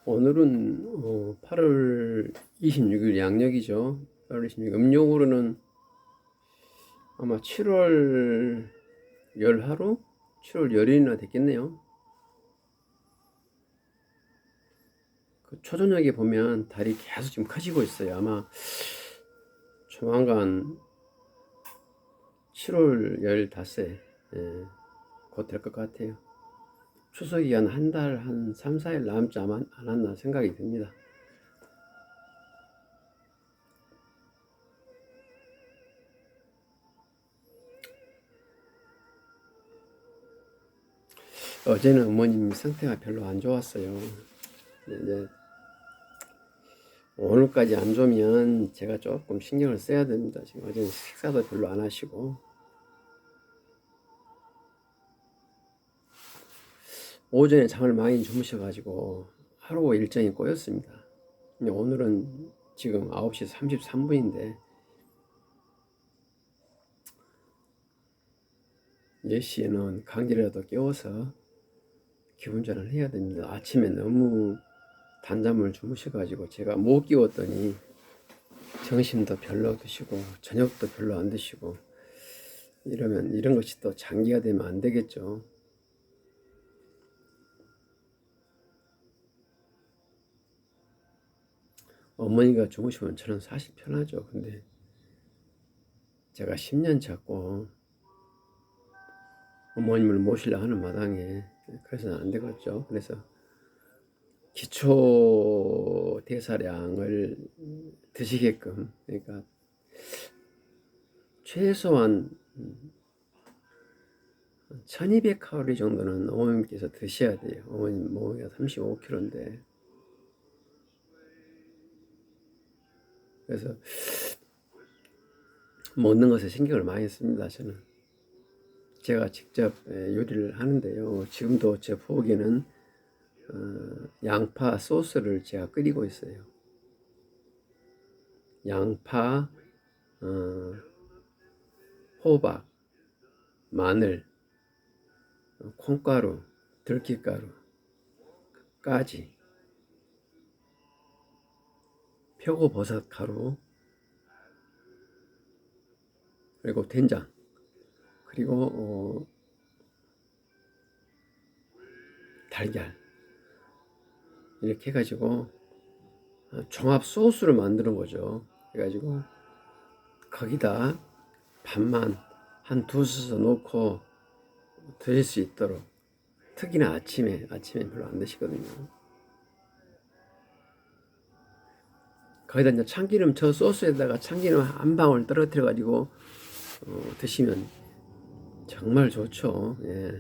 오늘은 8월 26일 양력이죠. 8월 26일 음력으로는 아마 7월 열 하루? 7월 열일이나 됐겠네요. 그 초저녁에 보면 달이 계속 지금 커지고 있어요. 아마 조만간 7월 15일 곧 될 것 같아요. 추석이 한 달, 한 3, 4일 남지 않았나 생각이 듭니다. 어제는 어머님 상태가 별로 안 좋았어요. 이제 오늘까지 안 좋으면 제가 조금 신경을 써야 됩니다. 지금 어제는 식사도 별로 안 하시고 오전에 잠을 많이 주무셔가지고 하루 일정이 꼬였습니다. 오늘은 지금 9시 33분인데 10시에는 강제라도 깨워서 기운전을 해야 됩니다. 아침에 너무 단잠을 주무셔가지고 제가 못 깨웠더니 점심도 별로 드시고 저녁도 별로 안 드시고 이러면 이런 것이 또 장기화 되면 안 되겠죠. 어머니가 주무시면 저는 사실 편하죠. 근데 제가 10년 잡고 어머님을 모시려 하는 마당에 그래서는 안 되겠죠. 그래서 기초 대사량을 드시게끔, 그러니까 최소한 1200칼로리 정도는 어머님께서 드셔야 돼요. 어머님 몸무게가 35kg인데 그래서 먹는 것에 신경을 많이 씁니다. 저는 제가 직접 요리를 하는데요. 지금도 제 부엌에는 양파 소스를 제가 끓이고 있어요. 양파, 호박, 마늘, 콩가루, 들깨가루, 까지, 표고버섯 가루, 그리고 된장, 그리고 달걀 이렇게 해가지고 종합 소스를 만드는 거죠. 해가지고 거기다 밥만 한 두 숟을 넣고 드실 수 있도록, 특히나 아침에 별로 안 드시거든요. 거기다 이제 참기름, 저 소스에다가 참기름 한 방울 떨어뜨려 가지고 드시면 정말 좋죠. 예.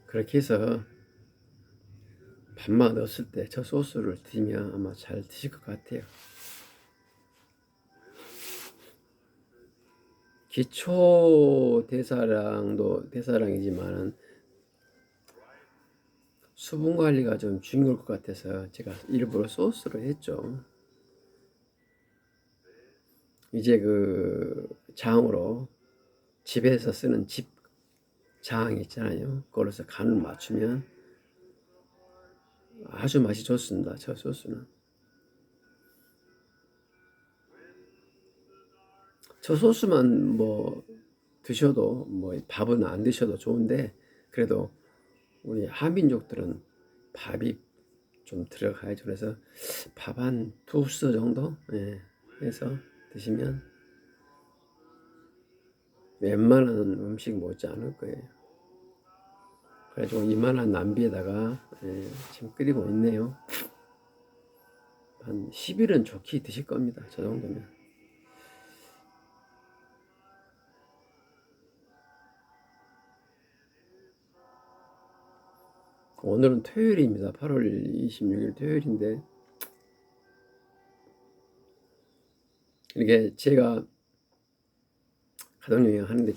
그렇게 해서 밥만 넣었을 때 저 소스를 드시면 아마 잘 드실 것 같아요. 기초 대사량이지만 수분 관리가 좀 중요할 것 같아서 제가 일부러 소스를 했죠. 이제 그 장으로 집에서 쓰는 집 장 있잖아요. 그걸로서 간을 맞추면 아주 맛이 좋습니다. 저 소스는. 저 소스만 뭐 드셔도, 뭐 밥은 안 드셔도 좋은데 그래도 우리 한민족들은 밥이 좀 들어가야죠. 그래서 밥 한 두 수 정도 해서 드시면 웬만한 음식 못지 않을 거예요. 그래가지고 이만한 남비에다가 지금 끓이고 있네요. 한 10일은 좋게 드실 겁니다. 저 정도면. 오늘은 토요일입니다. 8월 26일 토요일인데 이게 제가 가족여행 하는데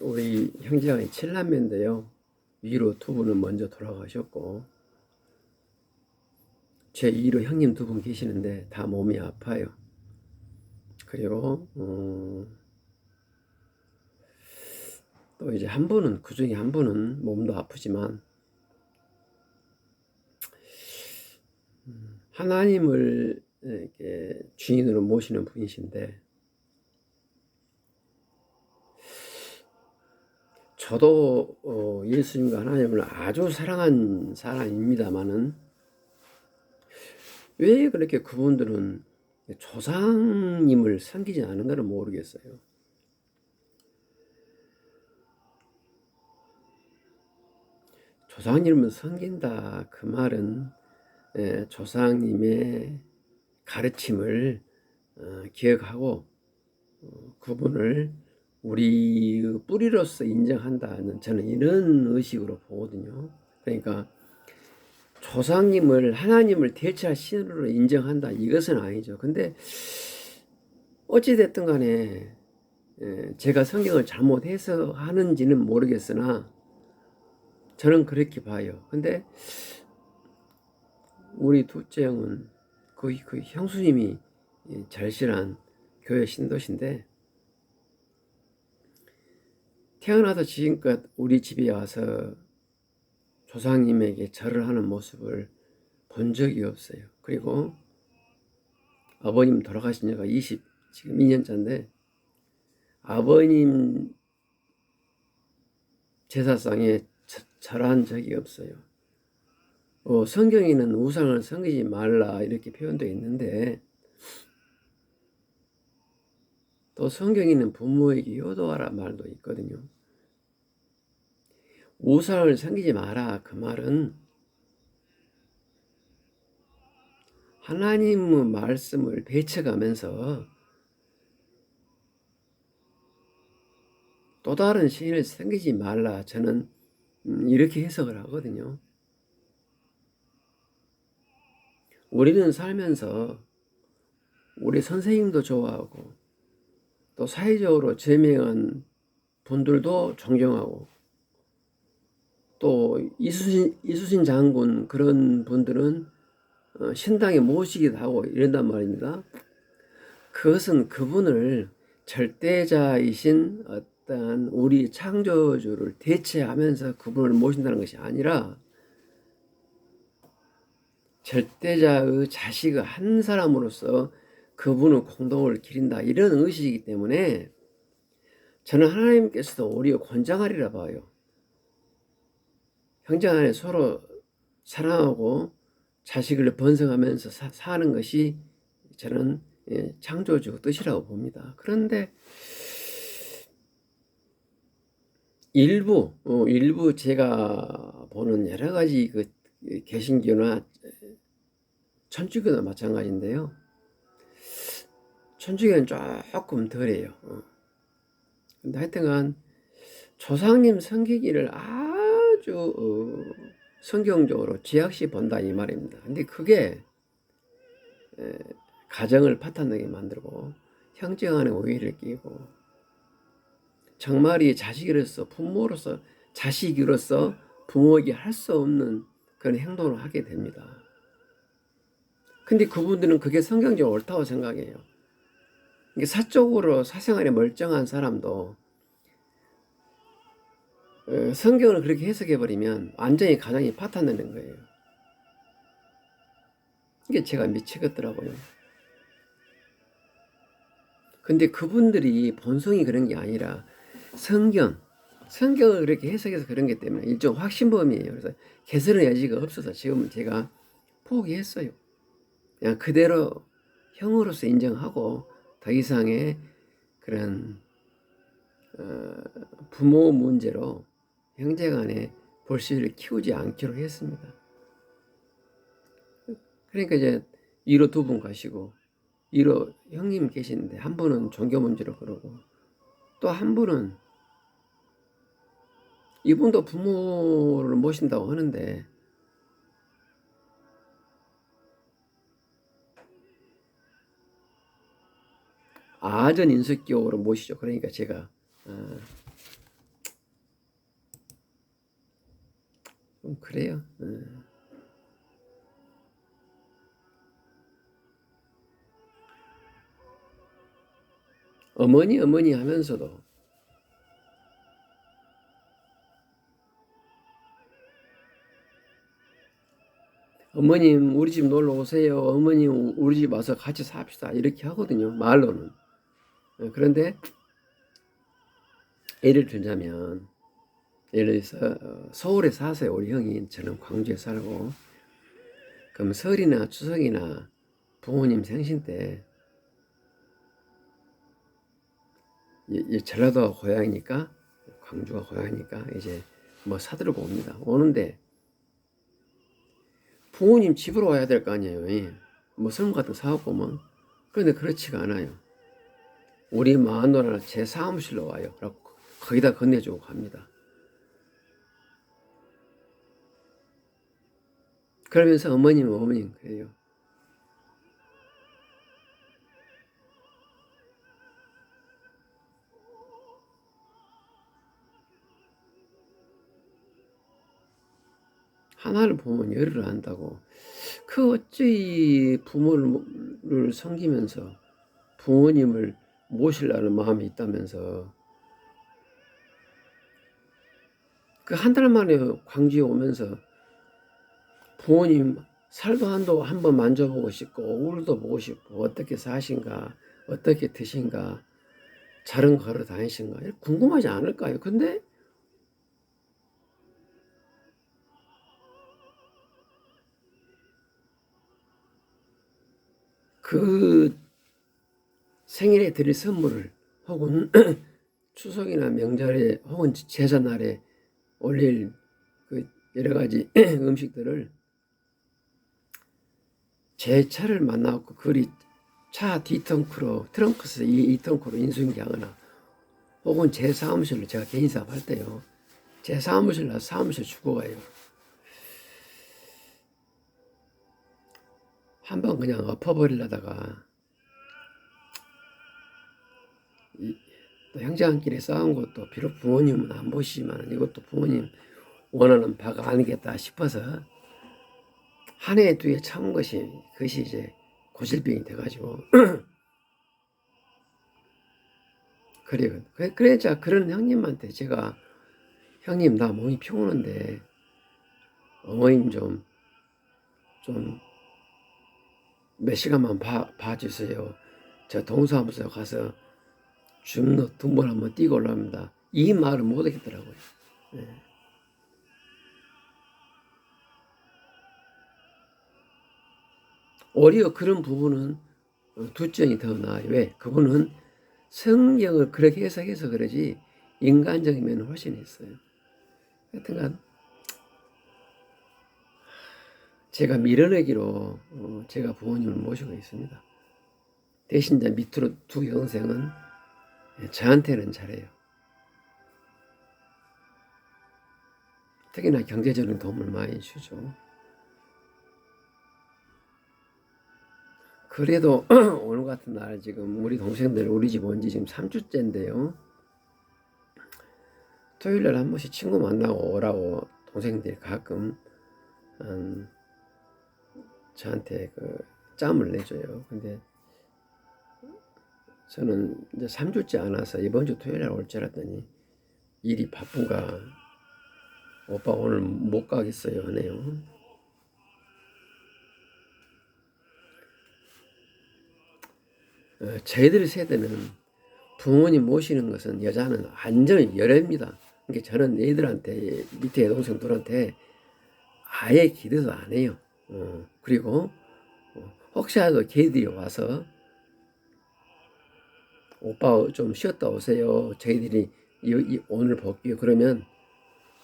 우리 형제가 7남매인데요. 위로 두 분은 먼저 돌아가셨고 제 2로 형님 두 분 계시는데 다 몸이 아파요. 그리고 또 이제 한 분은, 그 중에 한 분은 몸도 아프지만 하나님을 이렇게 주인으로 모시는 분이신데, 저도 예수님과 하나님을 아주 사랑한 사람입니다만은 왜 그렇게 그분들은 조상님을 섬기지 않은가를 모르겠어요. 조상님을 섬긴다 그 말은 조상님의 가르침을 기억하고 그분을 우리 뿌리로서 인정한다는, 저는 이런 의식으로 보거든요. 그러니까 조상님을 하나님을 대체할 신으로 인정한다, 이것은 아니죠. 근데 어찌됐든 간에 제가 성경을 잘못해서 하는지는 모르겠으나 저는 그렇게 봐요. 근데 우리 둘째 형은 그 형수님이 절실한 교회 신도신데, 태어나서 지금껏 우리 집에 와서 조상님에게 절을 하는 모습을 본 적이 없어요. 그리고 아버님 돌아가신 지가 지금 2년째인데 아버님 제사상에 절한 적이 없어요. 성경에는 우상을 섬기지 말라 이렇게 표현되어 있는데, 또 성경에는 부모에게 효도하라 말도 있거든요. 우상을 섬기지 마라 그 말은 하나님의 말씀을 배쳐가면서 또 다른 신을 섬기지 말라, 저는 이렇게 해석을 하거든요. 우리는 살면서 우리 선생님도 좋아하고 또 사회적으로 저명한 분들도 존경하고, 또 이수신 장군 그런 분들은 신당에 모시기도 하고 이런단 말입니다. 그것은 그분을 절대자이신 어떠한 우리 창조주를 대체하면서 그분을 모신다는 것이 아니라 절대자의 자식의 한 사람으로서 그분의 공덕을 기린다, 이런 의식이기 때문에 저는 하나님께서도 오히려 권장하리라 봐요. 형제 간에 서로 사랑하고 자식을 번성하면서 사는 것이 저는 창조주 뜻이라고 봅니다. 그런데 일부 제가 보는 여러 가지 그 개신교나 천주교도 마찬가지인데요. 천주교는 조금 덜해요. 근데 하여튼간 조상님 섬기기를 아주 성경적으로 지약시 본다 이 말입니다. 근데 그게 가정을 파탄나게 만들고 형제 간에 오해를 끼고, 정말이 자식으로서 부모로서 자식으로서 부모에게 할 수 없는 그런 행동을 하게 됩니다. 근데 그분들은 그게 성경적으로 옳다고 생각해요. 이게 사적으로 사생활에 멀쩡한 사람도 성경을 그렇게 해석해버리면 완전히 가정이 파탄나는 거예요. 이게 제가 미치겠더라고요. 근데 그분들이 본성이 그런 게 아니라 성경을 그렇게 해석해서 그런 게 때문에 일종 확신범이에요. 그래서 개선의 여지가 없어서 지금은 제가 포기했어요. 그냥 그대로 형으로서 인정하고 더 이상의 그런 부모 문제로 형제간에 불씨를 키우지 않기로 했습니다. 그러니까 이제 1호 2분 가시고 1호 형님 계시는데, 한 분은 종교 문제로 그러고 또 한 분은 이분도 부모를 모신다고 하는데 아전 인석교로 모시죠. 그러니까 제가 좀 그래요. 어머니 하면서도 어머님 우리 집 놀러 오세요. 어머님 우리 집 와서 같이 삽시다. 이렇게 하거든요. 말로는. 그런데 예를 들자면 예를 들어서 서울에 사세요. 우리 형이. 저는 광주에 살고. 그럼 설이나 추석이나 부모님 생신 때 전라도가 고향이니까 광주가 고향이니까 이제 뭐 사들고 옵니다. 오는데 부모님 집으로 와야 될 거 아니에요. 뭐 선물 같은 거 사갖고 오면. 그런데 그렇지가 않아요. 우리 마누라는 제 사무실로 와요. 라고 거기다 건네주고 갑니다. 그러면서 어머님 그래요. 하나를 보면 열을 안다고. 그 어찌 부모를 섬기면서 부모님을 모시려는 마음이 있다면서 그 한 달 만에 광주에 오면서 부모님 살도 한도 한번 만져보고 싶고 얼굴도 보고 싶고 어떻게 사신가 어떻게 드신가 자른 걸어 다니신가 궁금하지 않을까요? 근데 그 생일에 드릴 선물을 혹은 추석이나 명절에 혹은 제사날에 올릴 그 여러 가지 음식들을 제 차를 만나고 그리 차 뒤통크로 트렁크에서 이 트렁크로 인수인계하거나 혹은 제 사무실로 제가 개인 사업할 때요. 제 사무실 나서 사무실 주고 가요. 한번 그냥 엎어버리려다가 또 형제간끼리 싸운 것도 비록 부모님은 안 보시지만 이것도 부모님 원하는 바가 아니겠다 싶어서 한 해 두 해 참은 그것이 이제 고질병이 돼가지고 그래 자 그런 형님한테 제가 형님 나 몸이 피곤한데 어머님 좀 몇 시간만 봐주세요. 저 동사무소 가서 주민등록 등본 한번 띄고 올라옵니다. 이 말을 못 하겠더라고요. 네. 오히려 그런 부분은 두점이 더 나아요. 왜? 그분은 성경을 그렇게 해석해서 그러지 인간적인 면은 훨씬 있어요. 하여튼간 제가 밀어내기로 제가 부모님을 모시고 있습니다. 대신 이제 밑으로 두 영생은 저한테는 잘해요. 특히나 경제적인 도움을 많이 주죠. 그래도 오늘 같은 날 지금 우리 동생들 우리 집 온 지 지금 3주째인데요. 토요일날 한 번씩 친구 만나고 오라고 동생들이 가끔 저한테 그 짬을 내줘요. 근데 저는 이제 3주째 안 와서 이번 주 토요일날 올 줄 알았더니 일이 바쁜가 오빠 오늘 못 가겠어요 하네요. 저희들 세대는 부모님 모시는 것은 여자는 완전히 열애입니다. 그러니까 저는 애들한테 밑에 여동생들한테 아예 기대도 안 해요. 그리고 혹시라도 걔들이 와서 오빠 좀 쉬었다 오세요. 저희들이 오늘 볼게요. 그러면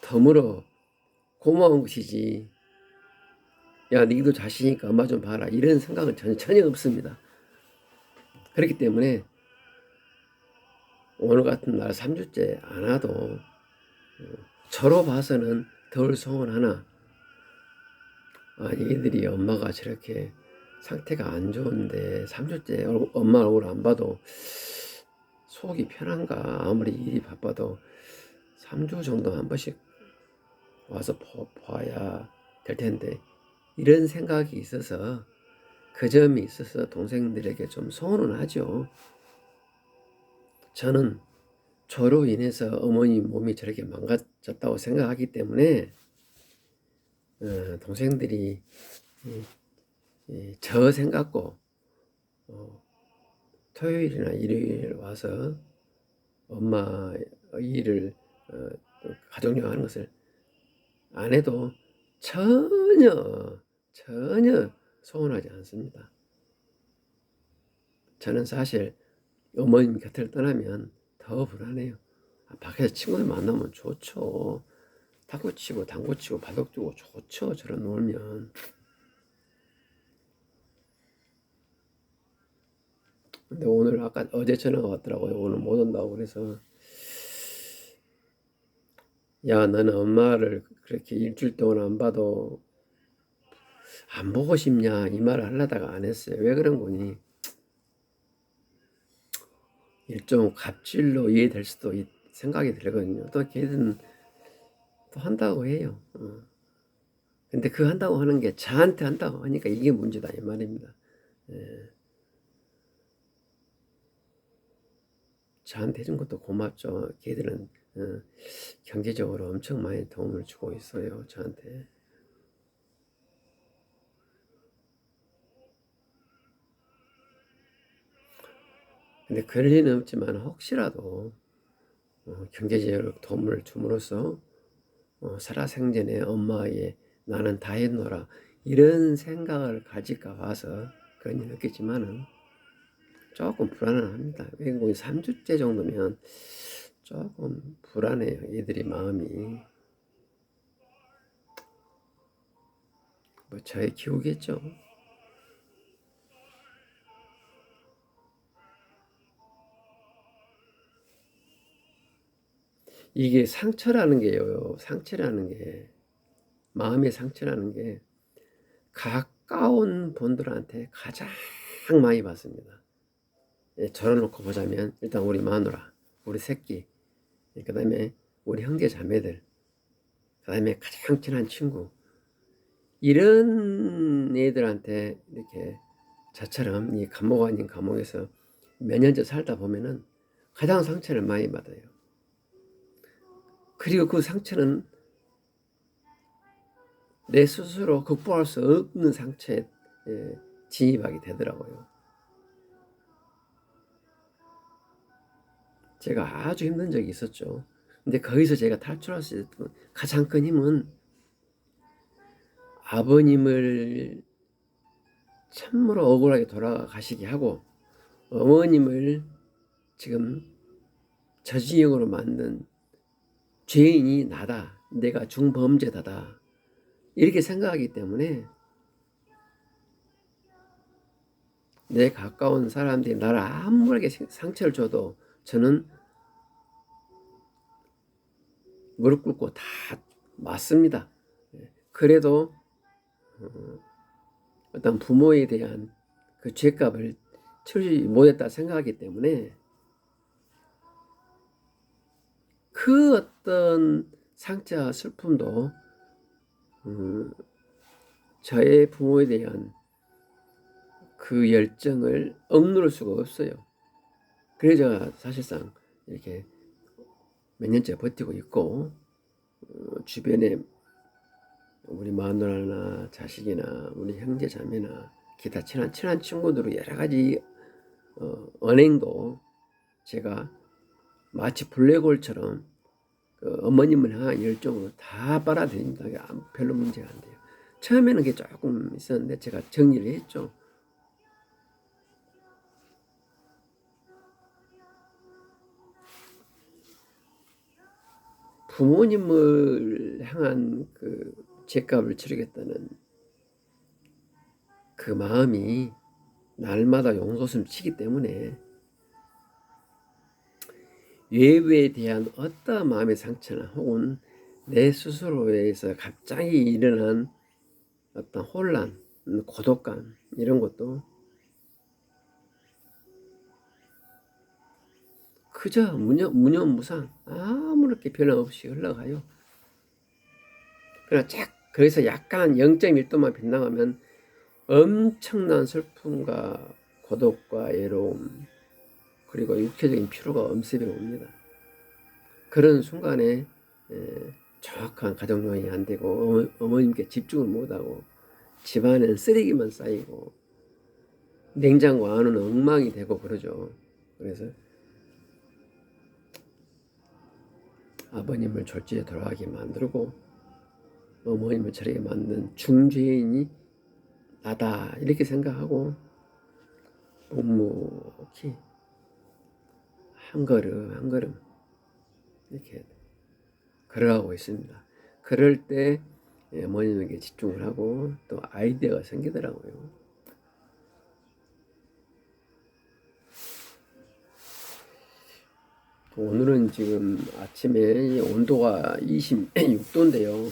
덤으로 고마운 것이지. 야, 니도 자시니까 엄마 좀 봐라. 이런 생각은 전혀 없습니다. 그렇기 때문에 오늘 같은 날 3주째 안 와도 저로 봐서는 덜 서운하나 얘들이 엄마가 저렇게 상태가 안 좋은데 3주째 엄마 얼굴 안 봐도 속이 편한가. 아무리 일이 바빠도 3주 정도 한 번씩 와서 봐야 될 텐데 이런 생각이 있어서 그 점이 있어서 동생들에게 좀 서운은 하죠. 저는 저로 인해서 어머니 몸이 저렇게 망가졌다고 생각하기 때문에 동생들이 저 생각고 토요일이나 일요일 와서 엄마 일을 또 가족여행 하는 것을 안 해도 전혀 서운하지 않습니다. 저는 사실 어머님 곁을 떠나면 더 불안해요. 밖에서 친구들 만나면 좋죠. 탁구 치고 당구 치고 바둑 두고 좋죠. 저런 놀면. 근데 오늘 아까 어제 전화가 왔더라고요. 오늘 못 온다고. 그래서 야, 너는 엄마를 그렇게 일주일 동안 안 봐도 안 보고 싶냐 이 말을 하려다가 안 했어요. 왜 그런 거니? 일종 갑질로 이해될 수도 생각이 들거든요. 또 걔들은 또 한다고 해요. 근데 그 한다고 하는 게 저한테 한다고 하니까 이게 문제다 이 말입니다. 저한테 해준 것도 고맙죠. 걔들은 경제적으로 엄청 많이 도움을 주고 있어요. 저한테. 근데 그럴 리는 없지만 혹시라도 경제적으로 도움을 줌으로써 살아생전에 엄마의 나는 다 했노라 이런 생각을 가질까 봐서 그런 일 없겠지만은 조금 불안은 합니다. 외국인 3주째 정도면 조금 불안해요. 얘들이 마음이. 뭐 저의 기우겠죠. 이게 상처라는 게요. 상처라는 게 마음의 상처라는 게 가까운 분들한테 가장 많이 받습니다. 저러놓고 보자면 일단 우리 마누라, 우리 새끼, 그 다음에 우리 형제 자매들, 그 다음에 가장 친한 친구 이런 애들한테 이렇게 저처럼 이 감옥 아닌 감옥에서 몇 년째 살다 보면은 가장 상처를 많이 받아요. 그리고 그 상처는 내 스스로 극복할 수 없는 상처에 진입하게 되더라고요. 제가 아주 힘든 적이 있었죠. 근데 거기서 제가 탈출할 수 있었던 가장 큰 힘은 아버님을 참으로 억울하게 돌아가시게 하고 어머님을 지금 저지형으로 만든 죄인이 나다. 내가 중범죄자다. 이렇게 생각하기 때문에 내 가까운 사람들이 나를 아무렇게 상처를 줘도 저는 무릎 꿇고 다 맞습니다. 그래도 어떤 부모에 대한 그 죄값을 치르지 못했다 생각하기 때문에 그 어떤 상처와 슬픔도 저의 부모에 대한 그 열정을 억누를 수가 없어요. 그래서 사실상 이렇게 몇 년째 버티고 있고 주변에 우리 마누라나 자식이나 우리 형제 자매나 기타 친한 친구들의 여러 가지 언행도 제가 마치 블랙홀처럼 그 어머님을 향한 열정으로 다 빨아들입니다. 별로 문제가 안 돼요. 처음에는 그게 조금 있었는데 제가 정리를 했죠. 부모님을 향한 그 죄값을 치르겠다는 그 마음이 날마다 용솟음 치기 때문에 외부에 대한 어떠한 마음의 상처나 혹은 내 스스로에서 갑자기 일어난 어떤 혼란, 고독감 이런 것도 그저 무념무상 아무렇게 변화 없이 흘러가요. 그러나 거기서 약간 0.1도만 빗나가면 엄청난 슬픔과 고독과 외로움 그리고 육체적인 피로가 엄습해 옵니다. 그런 순간에 정확한 가정요양이 안 되고 어머님께 집중을 못하고 집안엔 쓰레기만 쌓이고 냉장고 안은 엉망이 되고 그러죠. 그래서 아버님을 졸지에 돌아가게 만들고 어머님을 저렇게 만든 중죄인이 나다 이렇게 생각하고 묵묵히 한 걸음 한 걸음 이렇게 걸어가고 있습니다. 그럴 때 어머님에게 집중을 하고 또 아이디어가 생기더라고요. 오늘은 지금 아침에 온도가 26도인데요.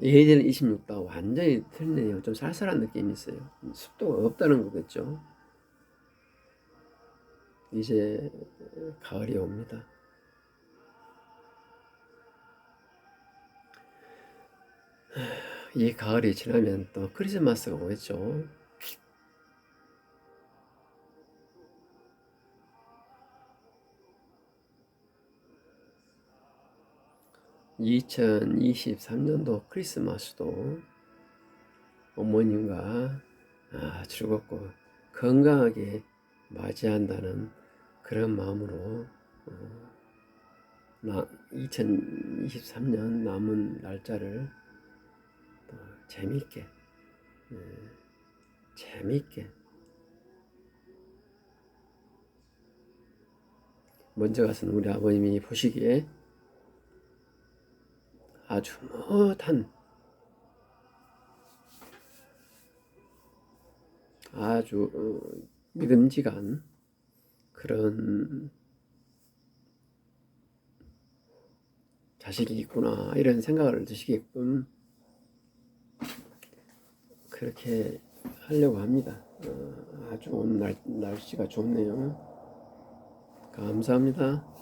예전에 26도가 완전히 틀리네요. 좀 쌀쌀한 느낌이 있어요. 습도가 없다는 거겠죠. 이제 가을이 옵니다. 이 가을이 지나면 또 크리스마스가 오겠죠. 2023년도 크리스마스도 어머님과 즐겁고 건강하게 맞이한다는 그런 마음으로 2023년 남은 날짜를 또 재미있게 먼저 가서는 우리 아버님이 보시기에 아주 멋한 아주 믿음직한 그런 자식이 있구나 이런 생각을 드시게끔 그렇게 하려고 합니다. 아주 오늘 날씨가 좋네요. 감사합니다.